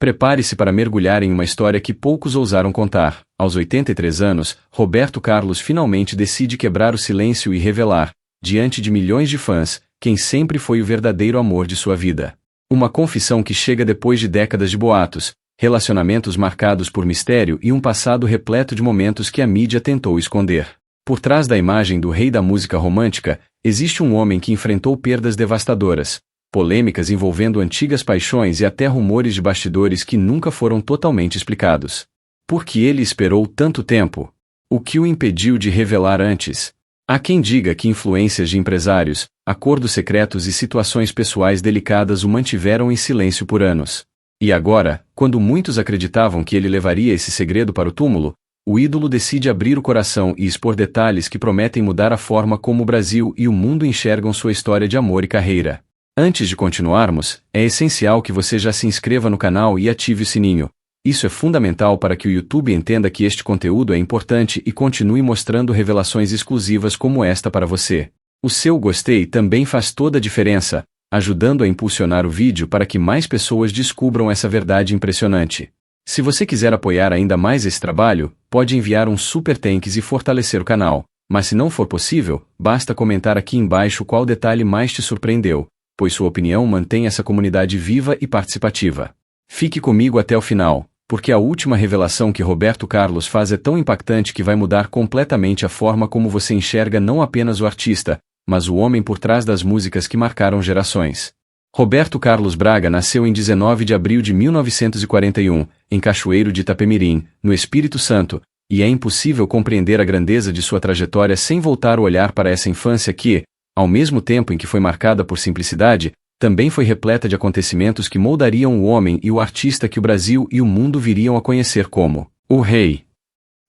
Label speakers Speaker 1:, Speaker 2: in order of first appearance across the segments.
Speaker 1: Prepare-se para mergulhar em uma história que poucos ousaram contar. Aos 83 anos, Roberto Carlos finalmente decide quebrar o silêncio e revelar, diante de milhões de fãs, quem sempre foi o verdadeiro amor de sua vida. Uma confissão que chega depois de décadas de boatos, relacionamentos marcados por mistério e um passado repleto de momentos que a mídia tentou esconder. Por trás da imagem do rei da música romântica, existe um homem que enfrentou perdas devastadoras, polêmicas envolvendo antigas paixões e até rumores de bastidores que nunca foram totalmente explicados. Por que ele esperou tanto tempo? O que o impediu de revelar antes? Há quem diga que influências de empresários, acordos secretos e situações pessoais delicadas o mantiveram em silêncio por anos. E agora, quando muitos acreditavam que ele levaria esse segredo para o túmulo, o ídolo decide abrir o coração e expor detalhes que prometem mudar a forma como o Brasil e o mundo enxergam sua história de amor e carreira. Antes de continuarmos, é essencial que você já se inscreva no canal e ative o sininho. Isso é fundamental para que o YouTube entenda que este conteúdo é importante e continue mostrando revelações exclusivas como esta para você. O seu gostei também faz toda a diferença, ajudando a impulsionar o vídeo para que mais pessoas descubram essa verdade impressionante. Se você quiser apoiar ainda mais esse trabalho, pode enviar um super thanks e fortalecer o canal, mas se não for possível, basta comentar aqui embaixo qual detalhe mais te surpreendeu, pois sua opinião mantém essa comunidade viva e participativa. Fique comigo até o final, porque a última revelação que Roberto Carlos faz é tão impactante que vai mudar completamente a forma como você enxerga não apenas o artista, mas o homem por trás das músicas que marcaram gerações. Roberto Carlos Braga nasceu em 19 de abril de 1941, em Cachoeiro de Itapemirim, no Espírito Santo, e é impossível compreender a grandeza de sua trajetória sem voltar o olhar para essa infância que, ao mesmo tempo em que foi marcada por simplicidade, também foi repleta de acontecimentos que moldariam o homem e o artista que o Brasil e o mundo viriam a conhecer como o Rei.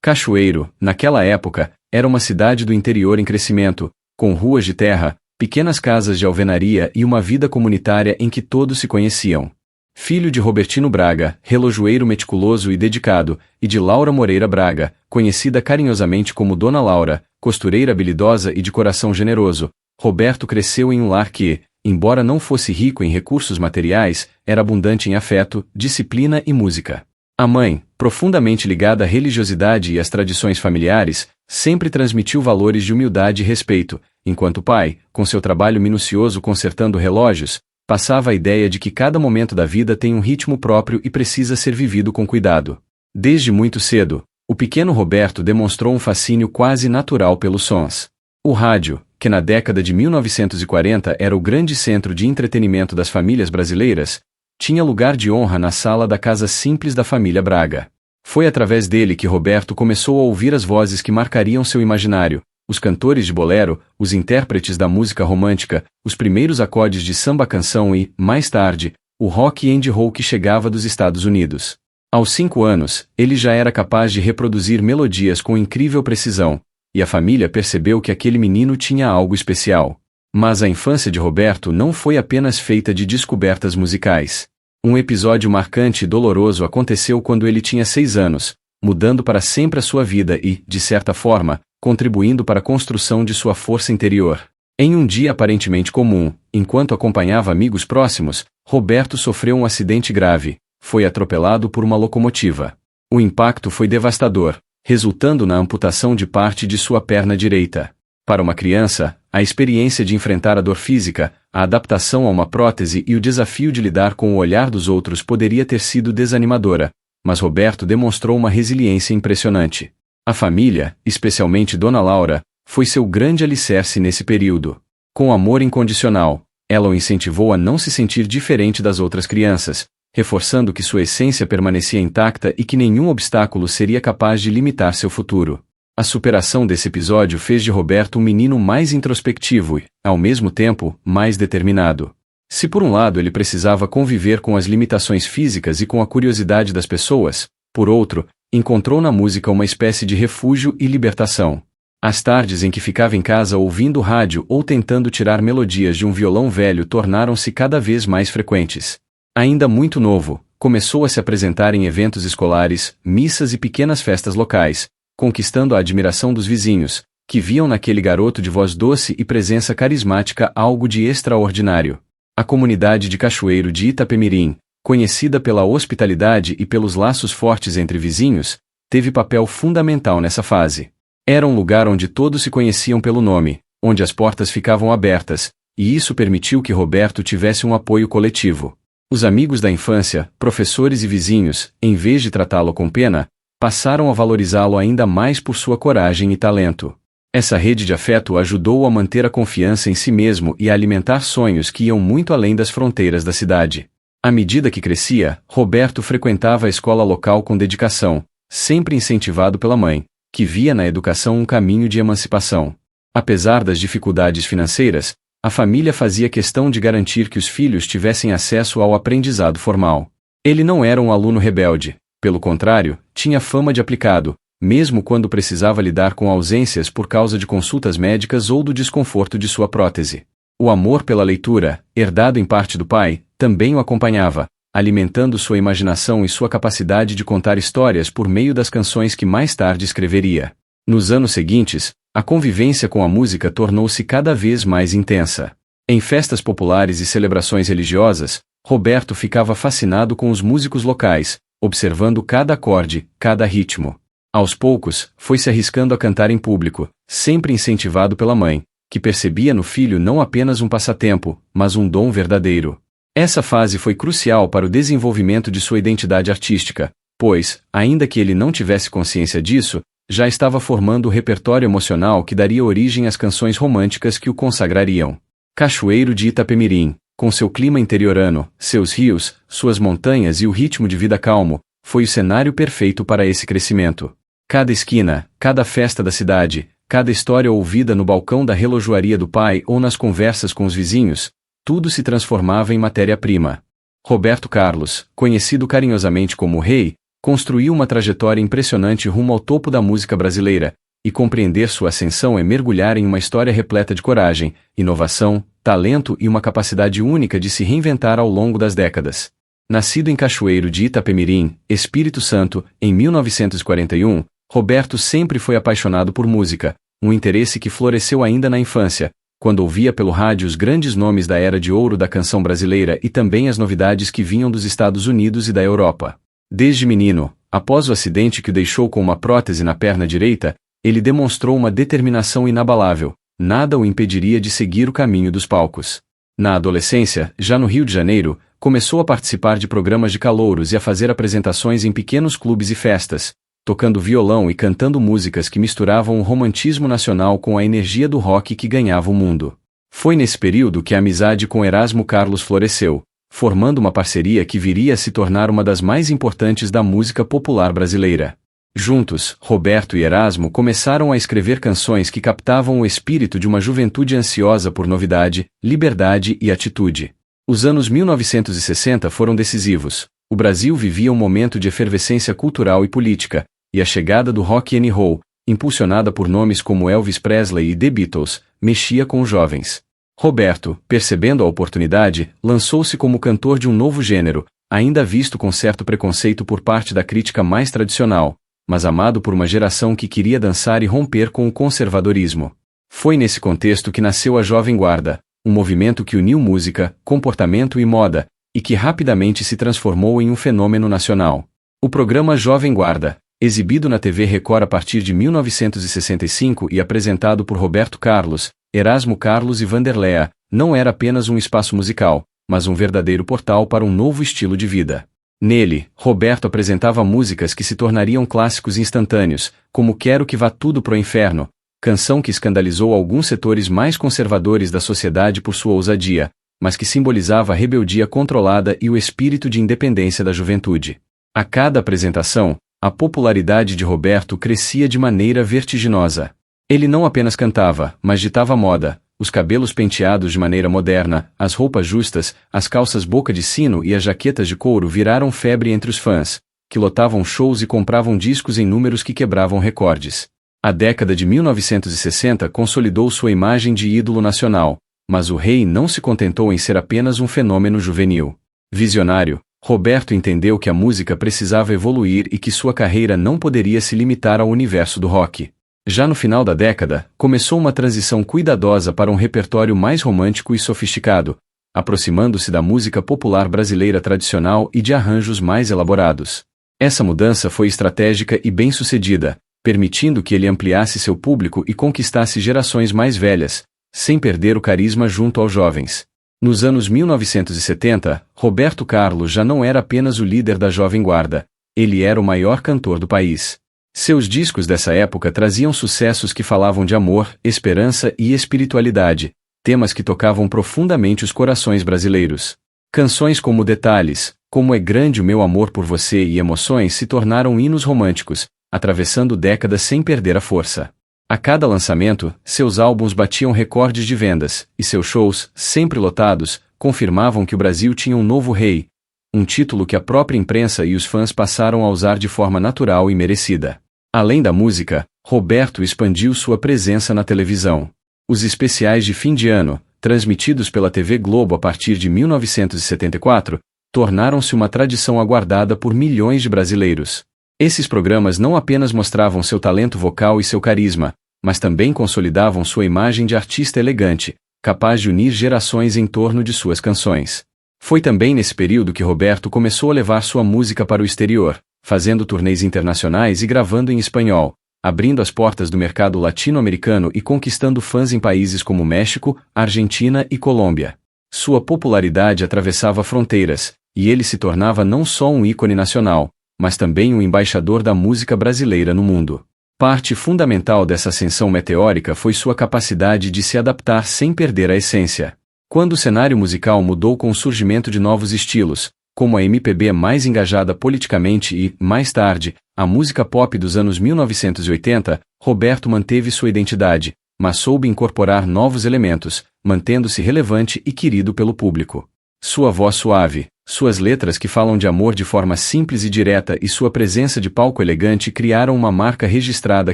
Speaker 1: Cachoeiro, naquela época, era uma cidade do interior em crescimento, com ruas de terra, pequenas casas de alvenaria e uma vida comunitária em que todos se conheciam. Filho de Robertino Braga, relojoeiro meticuloso e dedicado, e de Laura Moreira Braga, conhecida carinhosamente como Dona Laura, costureira habilidosa e de coração generoso, Roberto cresceu em um lar que, embora não fosse rico em recursos materiais, era abundante em afeto, disciplina e música. A mãe, profundamente ligada à religiosidade e às tradições familiares, sempre transmitiu valores de humildade e respeito, enquanto o pai, com seu trabalho minucioso consertando relógios, passava a ideia de que cada momento da vida tem um ritmo próprio e precisa ser vivido com cuidado. Desde muito cedo, o pequeno Roberto demonstrou um fascínio quase natural pelos sons. O rádio, que na década de 1940 era o grande centro de entretenimento das famílias brasileiras, tinha lugar de honra na sala da casa simples da família Braga. Foi através dele que Roberto começou a ouvir as vozes que marcariam seu imaginário, os cantores de bolero, os intérpretes da música romântica, os primeiros acordes de samba-canção e, mais tarde, o rock and roll que chegava dos Estados Unidos. Aos 5 anos, ele já era capaz de reproduzir melodias com incrível precisão, e a família percebeu que aquele menino tinha algo especial. Mas a infância de Roberto não foi apenas feita de descobertas musicais. Um episódio marcante e doloroso aconteceu quando ele tinha 6 anos, mudando para sempre a sua vida e, de certa forma, contribuindo para a construção de sua força interior. Em um dia aparentemente comum, enquanto acompanhava amigos próximos, Roberto sofreu um acidente grave. Foi atropelado por uma locomotiva. O impacto foi devastador, resultando na amputação de parte de sua perna direita. Para uma criança, a experiência de enfrentar a dor física, a adaptação a uma prótese e o desafio de lidar com o olhar dos outros poderia ter sido desanimadora, mas Roberto demonstrou uma resiliência impressionante. A família, especialmente Dona Laura, foi seu grande alicerce nesse período. Com amor incondicional, ela o incentivou a não se sentir diferente das outras crianças, reforçando que sua essência permanecia intacta e que nenhum obstáculo seria capaz de limitar seu futuro. A superação desse episódio fez de Roberto um menino mais introspectivo e, ao mesmo tempo, mais determinado. Se por um lado ele precisava conviver com as limitações físicas e com a curiosidade das pessoas, por outro, encontrou na música uma espécie de refúgio e libertação. As tardes em que ficava em casa ouvindo rádio ou tentando tirar melodias de um violão velho tornaram-se cada vez mais frequentes. Ainda muito novo, começou a se apresentar em eventos escolares, missas e pequenas festas locais, conquistando a admiração dos vizinhos, que viam naquele garoto de voz doce e presença carismática algo de extraordinário. A comunidade de Cachoeiro de Itapemirim, Conhecida pela hospitalidade e pelos laços fortes entre vizinhos, teve papel fundamental nessa fase. Era um lugar onde todos se conheciam pelo nome, onde as portas ficavam abertas, e isso permitiu que Roberto tivesse um apoio coletivo. Os amigos da infância, professores e vizinhos, em vez de tratá-lo com pena, passaram a valorizá-lo ainda mais por sua coragem e talento. Essa rede de afeto ajudou-o a manter a confiança em si mesmo e a alimentar sonhos que iam muito além das fronteiras da cidade. À medida que crescia, Roberto frequentava a escola local com dedicação, sempre incentivado pela mãe, que via na educação um caminho de emancipação. Apesar das dificuldades financeiras, a família fazia questão de garantir que os filhos tivessem acesso ao aprendizado formal. Ele não era um aluno rebelde, pelo contrário, tinha fama de aplicado, mesmo quando precisava lidar com ausências por causa de consultas médicas ou do desconforto de sua prótese. O amor pela leitura, herdado em parte do pai, também o acompanhava, alimentando sua imaginação e sua capacidade de contar histórias por meio das canções que mais tarde escreveria. Nos anos seguintes, a convivência com a música tornou-se cada vez mais intensa. Em festas populares e celebrações religiosas, Roberto ficava fascinado com os músicos locais, observando cada acorde, cada ritmo. Aos poucos, foi se arriscando a cantar em público, sempre incentivado pela mãe, que percebia no filho não apenas um passatempo, mas um dom verdadeiro. Essa fase foi crucial para o desenvolvimento de sua identidade artística, pois, ainda que ele não tivesse consciência disso, já estava formando o repertório emocional que daria origem às canções românticas que o consagrariam. Cachoeiro de Itapemirim, com seu clima interiorano, seus rios, suas montanhas e o ritmo de vida calmo, foi o cenário perfeito para esse crescimento. Cada esquina, cada festa da cidade, cada história ouvida no balcão da relojoaria do pai ou nas conversas com os vizinhos, tudo se transformava em matéria-prima. Roberto Carlos, conhecido carinhosamente como Rei, construiu uma trajetória impressionante rumo ao topo da música brasileira, e compreender sua ascensão é mergulhar em uma história repleta de coragem, inovação, talento e uma capacidade única de se reinventar ao longo das décadas. Nascido em Cachoeiro de Itapemirim, Espírito Santo, em 1941, Roberto sempre foi apaixonado por música, um interesse que floresceu ainda na infância, quando ouvia pelo rádio os grandes nomes da era de ouro da canção brasileira e também as novidades que vinham dos Estados Unidos e da Europa. Desde menino, após o acidente que o deixou com uma prótese na perna direita, ele demonstrou uma determinação inabalável, nada o impediria de seguir o caminho dos palcos. Na adolescência, já no Rio de Janeiro, começou a participar de programas de calouros e a fazer apresentações em pequenos clubes e festas, tocando violão e cantando músicas que misturavam o romantismo nacional com a energia do rock que ganhava o mundo. Foi nesse período que a amizade com Erasmo Carlos floresceu, formando uma parceria que viria a se tornar uma das mais importantes da música popular brasileira. Juntos, Roberto e Erasmo começaram a escrever canções que captavam o espírito de uma juventude ansiosa por novidade, liberdade e atitude. Os anos 1960 foram decisivos. O Brasil vivia um momento de efervescência cultural e política, e a chegada do rock and roll, impulsionada por nomes como Elvis Presley e The Beatles, mexia com os jovens. Roberto, percebendo a oportunidade, lançou-se como cantor de um novo gênero, ainda visto com certo preconceito por parte da crítica mais tradicional, mas amado por uma geração que queria dançar e romper com o conservadorismo. Foi nesse contexto que nasceu a Jovem Guarda, um movimento que uniu música, comportamento e moda, e que rapidamente se transformou em um fenômeno nacional. O programa Jovem Guarda, exibido na TV Record a partir de 1965 e apresentado por Roberto Carlos, Erasmo Carlos e Vanderléa, não era apenas um espaço musical, mas um verdadeiro portal para um novo estilo de vida. Nele, Roberto apresentava músicas que se tornariam clássicos instantâneos, como Quero que Vá Tudo pro Inferno, canção que escandalizou alguns setores mais conservadores da sociedade por sua ousadia, mas que simbolizava a rebeldia controlada e o espírito de independência da juventude. A cada apresentação, a popularidade de Roberto crescia de maneira vertiginosa. Ele não apenas cantava, mas ditava moda, os cabelos penteados de maneira moderna, as roupas justas, as calças boca de sino e as jaquetas de couro viraram febre entre os fãs, que lotavam shows e compravam discos em números que quebravam recordes. A década de 1960 consolidou sua imagem de ídolo nacional, mas o Rei não se contentou em ser apenas um fenômeno juvenil. Visionário, Roberto entendeu que a música precisava evoluir e que sua carreira não poderia se limitar ao universo do rock. Já no final da década, começou uma transição cuidadosa para um repertório mais romântico e sofisticado, aproximando-se da música popular brasileira tradicional e de arranjos mais elaborados. Essa mudança foi estratégica e bem-sucedida, permitindo que ele ampliasse seu público e conquistasse gerações mais velhas, sem perder o carisma junto aos jovens. Nos anos 1970, Roberto Carlos já não era apenas o líder da Jovem Guarda, ele era o maior cantor do país. Seus discos dessa época traziam sucessos que falavam de amor, esperança e espiritualidade, temas que tocavam profundamente os corações brasileiros. Canções como Detalhes, Como é Grande o Meu Amor por Você e Emoções se tornaram hinos românticos, atravessando décadas sem perder a força. A cada lançamento, seus álbuns batiam recordes de vendas, e seus shows, sempre lotados, confirmavam que o Brasil tinha um novo rei, um título que a própria imprensa e os fãs passaram a usar de forma natural e merecida. Além da música, Roberto expandiu sua presença na televisão. Os especiais de fim de ano, transmitidos pela TV Globo a partir de 1974, tornaram-se uma tradição aguardada por milhões de brasileiros. Esses programas não apenas mostravam seu talento vocal e seu carisma, mas também consolidavam sua imagem de artista elegante, capaz de unir gerações em torno de suas canções. Foi também nesse período que Roberto começou a levar sua música para o exterior, fazendo turnês internacionais e gravando em espanhol, abrindo as portas do mercado latino-americano e conquistando fãs em países como México, Argentina e Colômbia. Sua popularidade atravessava fronteiras, e ele se tornava não só um ícone nacional, mas também um embaixador da música brasileira no mundo. Parte fundamental dessa ascensão meteórica foi sua capacidade de se adaptar sem perder a essência. Quando o cenário musical mudou com o surgimento de novos estilos, como a MPB mais engajada politicamente e, mais tarde, a música pop dos anos 1980, Roberto manteve sua identidade, mas soube incorporar novos elementos, mantendo-se relevante e querido pelo público. Sua voz suave, suas letras que falam de amor de forma simples e direta e sua presença de palco elegante criaram uma marca registrada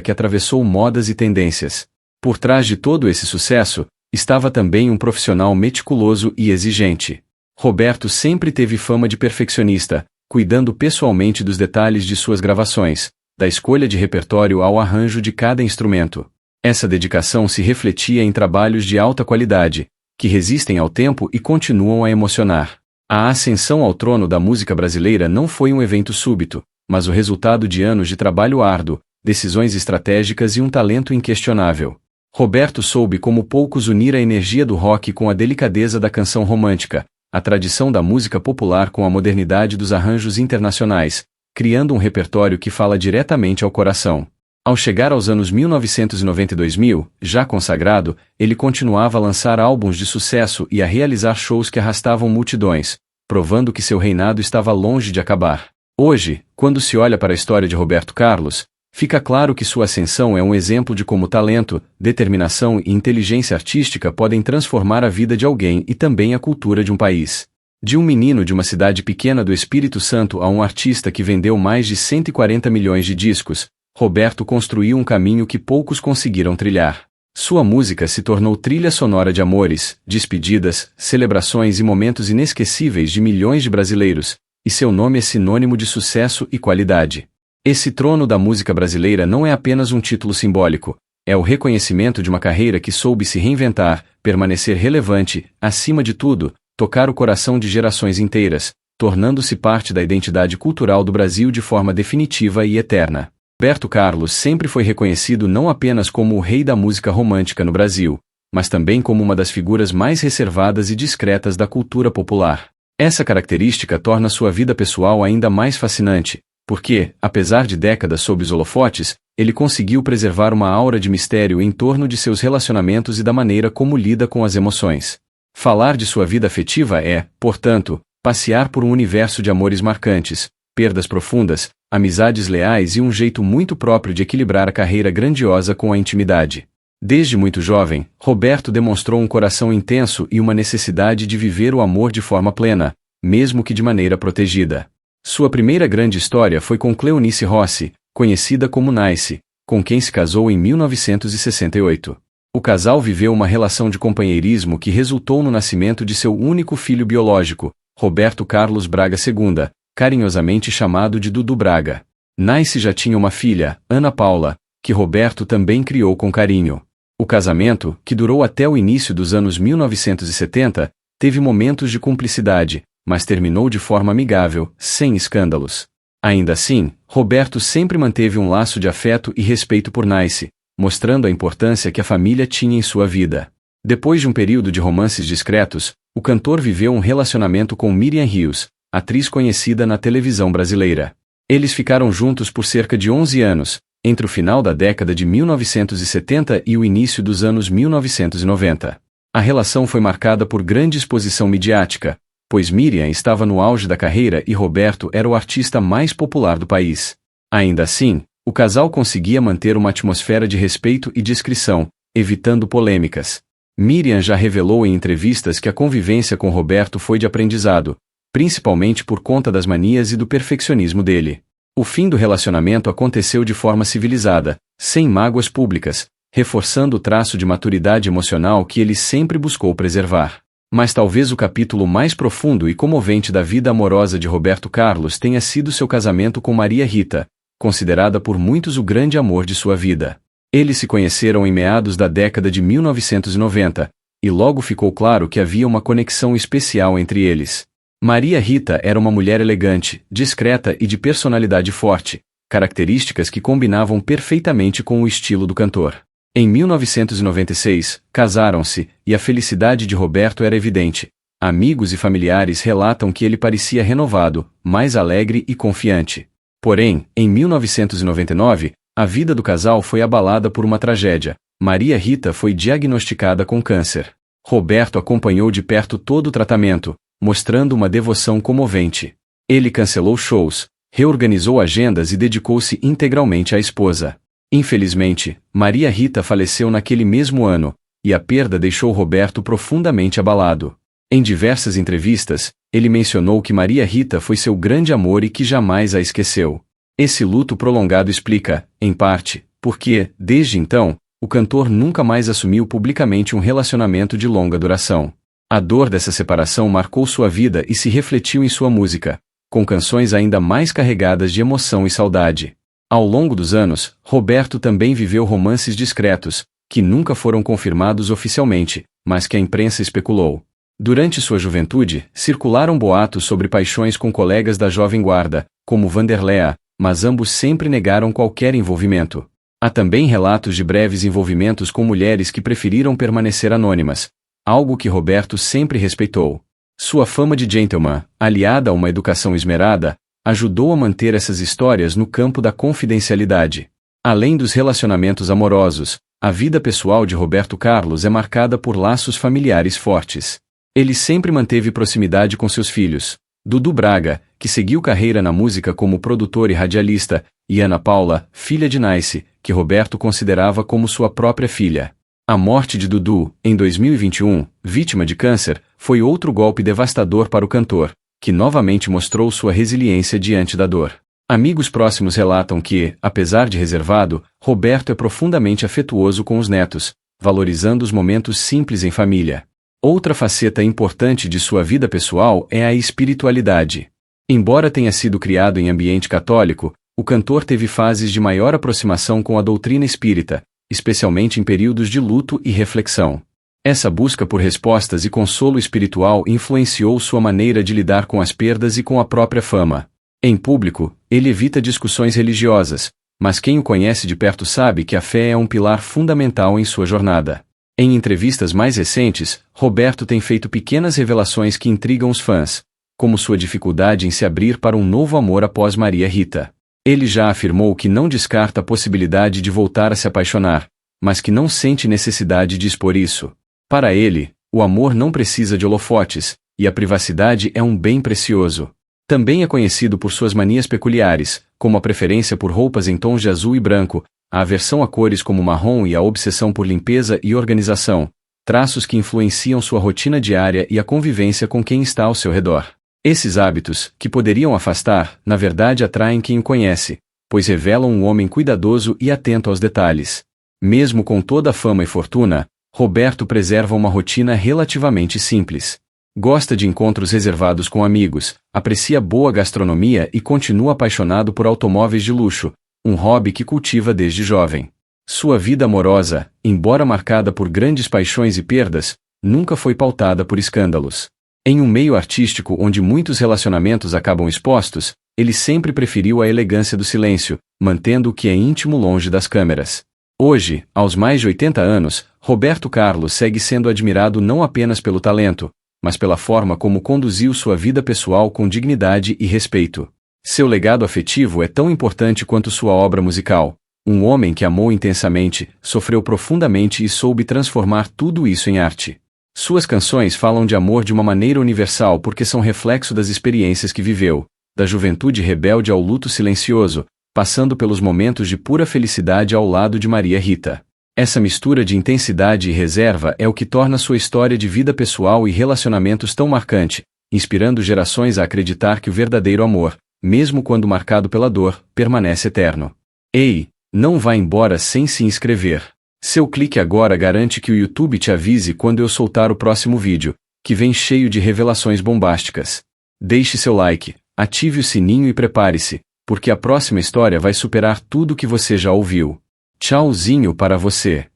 Speaker 1: que atravessou modas e tendências. Por trás de todo esse sucesso, estava também um profissional meticuloso e exigente. Roberto sempre teve fama de perfeccionista, cuidando pessoalmente dos detalhes de suas gravações, da escolha de repertório ao arranjo de cada instrumento. Essa dedicação se refletia em trabalhos de alta qualidade, que resistem ao tempo e continuam a emocionar. A ascensão ao trono da música brasileira não foi um evento súbito, mas o resultado de anos de trabalho árduo, decisões estratégicas e um talento inquestionável. Roberto soube como poucos unir a energia do rock com a delicadeza da canção romântica, a tradição da música popular com a modernidade dos arranjos internacionais, criando um repertório que fala diretamente ao coração. Ao chegar aos anos 1990 e 2000, já consagrado, ele continuava a lançar álbuns de sucesso e a realizar shows que arrastavam multidões, provando que seu reinado estava longe de acabar. Hoje, quando se olha para a história de Roberto Carlos, fica claro que sua ascensão é um exemplo de como talento, determinação e inteligência artística podem transformar a vida de alguém e também a cultura de um país. De um menino de uma cidade pequena do Espírito Santo a um artista que vendeu mais de 140 milhões de discos, Roberto construiu um caminho que poucos conseguiram trilhar. Sua música se tornou trilha sonora de amores, despedidas, celebrações e momentos inesquecíveis de milhões de brasileiros, e seu nome é sinônimo de sucesso e qualidade. Esse trono da música brasileira não é apenas um título simbólico, é o reconhecimento de uma carreira que soube se reinventar, permanecer relevante, acima de tudo, tocar o coração de gerações inteiras, tornando-se parte da identidade cultural do Brasil de forma definitiva e eterna. Roberto Carlos sempre foi reconhecido não apenas como o rei da música romântica no Brasil, mas também como uma das figuras mais reservadas e discretas da cultura popular. Essa característica torna sua vida pessoal ainda mais fascinante, porque, apesar de décadas sob os holofotes, ele conseguiu preservar uma aura de mistério em torno de seus relacionamentos e da maneira como lida com as emoções. Falar de sua vida afetiva é, portanto, passear por um universo de amores marcantes, perdas profundas, amizades leais e um jeito muito próprio de equilibrar a carreira grandiosa com a intimidade. Desde muito jovem, Roberto demonstrou um coração intenso e uma necessidade de viver o amor de forma plena, mesmo que de maneira protegida. Sua primeira grande história foi com Cleonice Rossi, conhecida como Nice, com quem se casou em 1968. O casal viveu uma relação de companheirismo que resultou no nascimento de seu único filho biológico, Roberto Carlos Braga II, carinhosamente chamado de Dudu Braga. Nice já tinha uma filha, Ana Paula, que Roberto também criou com carinho. O casamento, que durou até o início dos anos 1970, Teve momentos de cumplicidade, mas terminou de forma amigável, sem escândalos. Ainda assim, Roberto sempre manteve um laço de afeto e respeito por Nice, mostrando a importância que a família tinha em sua vida. Depois de um período de romances discretos, o cantor viveu um relacionamento com Miriam Rios, atriz conhecida na televisão brasileira. Eles ficaram juntos por cerca de 11 anos, entre o final da década de 1970 e o início dos anos 1990. A relação foi marcada por grande exposição midiática, pois Miriam estava no auge da carreira e Roberto era o artista mais popular do país. Ainda assim, o casal conseguia manter uma atmosfera de respeito e discrição, evitando polêmicas. Miriam já revelou em entrevistas que a convivência com Roberto foi de aprendizado, principalmente por conta das manias e do perfeccionismo dele. O fim do relacionamento aconteceu de forma civilizada, sem mágoas públicas, reforçando o traço de maturidade emocional que ele sempre buscou preservar. Mas talvez o capítulo mais profundo e comovente da vida amorosa de Roberto Carlos tenha sido seu casamento com Maria Rita, considerada por muitos o grande amor de sua vida. Eles se conheceram em meados da década de 1990, e logo ficou claro que havia uma conexão especial entre eles. Maria Rita era uma mulher elegante, discreta e de personalidade forte, características que combinavam perfeitamente com o estilo do cantor. Em 1996, casaram-se, e a felicidade de Roberto era evidente. Amigos e familiares relatam que ele parecia renovado, mais alegre e confiante. Porém, em 1999, a vida do casal foi abalada por uma tragédia. Maria Rita foi diagnosticada com câncer. Roberto acompanhou de perto todo o tratamento, mostrando uma devoção comovente. Ele cancelou shows, reorganizou agendas e dedicou-se integralmente à esposa. Infelizmente, Maria Rita faleceu naquele mesmo ano, e a perda deixou Roberto profundamente abalado. Em diversas entrevistas, ele mencionou que Maria Rita foi seu grande amor e que jamais a esqueceu. Esse luto prolongado explica, em parte, porque, desde então, o cantor nunca mais assumiu publicamente um relacionamento de longa duração. A dor dessa separação marcou sua vida e se refletiu em sua música, com canções ainda mais carregadas de emoção e saudade. Ao longo dos anos, Roberto também viveu romances discretos, que nunca foram confirmados oficialmente, mas que a imprensa especulou. Durante sua juventude, circularam boatos sobre paixões com colegas da Jovem Guarda, como Vanderléa, mas ambos sempre negaram qualquer envolvimento. Há também relatos de breves envolvimentos com mulheres que preferiram permanecer anônimas, algo que Roberto sempre respeitou. Sua fama de gentleman, aliada a uma educação esmerada, ajudou a manter essas histórias no campo da confidencialidade. Além dos relacionamentos amorosos, a vida pessoal de Roberto Carlos é marcada por laços familiares fortes. Ele sempre manteve proximidade com seus filhos, Dudu Braga, que seguiu carreira na música como produtor e radialista, e Ana Paula, filha de Nice, que Roberto considerava como sua própria filha. A morte de Dudu, em 2021, vítima de câncer, foi outro golpe devastador para o cantor, que novamente mostrou sua resiliência diante da dor. Amigos próximos relatam que, apesar de reservado, Roberto é profundamente afetuoso com os netos, valorizando os momentos simples em família. Outra faceta importante de sua vida pessoal é a espiritualidade. Embora tenha sido criado em ambiente católico, o cantor teve fases de maior aproximação com a doutrina espírita, especialmente em períodos de luto e reflexão. Essa busca por respostas e consolo espiritual influenciou sua maneira de lidar com as perdas e com a própria fama. Em público, ele evita discussões religiosas, mas quem o conhece de perto sabe que a fé é um pilar fundamental em sua jornada. Em entrevistas mais recentes, Roberto tem feito pequenas revelações que intrigam os fãs, como sua dificuldade em se abrir para um novo amor após Maria Rita. Ele já afirmou que não descarta a possibilidade de voltar a se apaixonar, mas que não sente necessidade de expor isso. Para ele, o amor não precisa de holofotes, e a privacidade é um bem precioso. Também é conhecido por suas manias peculiares, como a preferência por roupas em tons de azul e branco, a aversão a cores como marrom e a obsessão por limpeza e organização, traços que influenciam sua rotina diária e a convivência com quem está ao seu redor. Esses hábitos, que poderiam afastar, na verdade atraem quem o conhece, pois revelam um homem cuidadoso e atento aos detalhes. Mesmo com toda a fama e fortuna, Roberto preserva uma rotina relativamente simples. Gosta de encontros reservados com amigos, aprecia boa gastronomia e continua apaixonado por automóveis de luxo, um hobby que cultiva desde jovem. Sua vida amorosa, embora marcada por grandes paixões e perdas, nunca foi pautada por escândalos. Em um meio artístico onde muitos relacionamentos acabam expostos, ele sempre preferiu a elegância do silêncio, mantendo o que é íntimo longe das câmeras. Hoje, aos mais de 80 anos, Roberto Carlos segue sendo admirado não apenas pelo talento, mas pela forma como conduziu sua vida pessoal com dignidade e respeito. Seu legado afetivo é tão importante quanto sua obra musical. Um homem que amou intensamente, sofreu profundamente e soube transformar tudo isso em arte. Suas canções falam de amor de uma maneira universal porque são reflexo das experiências que viveu, da juventude rebelde ao luto silencioso, passando pelos momentos de pura felicidade ao lado de Maria Rita. Essa mistura de intensidade e reserva é o que torna sua história de vida pessoal e relacionamentos tão marcante, inspirando gerações a acreditar que o verdadeiro amor, mesmo quando marcado pela dor, permanece eterno. Ei, não vá embora sem se inscrever. Seu clique agora garante que o YouTube te avise quando eu soltar o próximo vídeo, que vem cheio de revelações bombásticas. Deixe seu like, ative o sininho e prepare-se, porque a próxima história vai superar tudo que você já ouviu. Tchauzinho para você.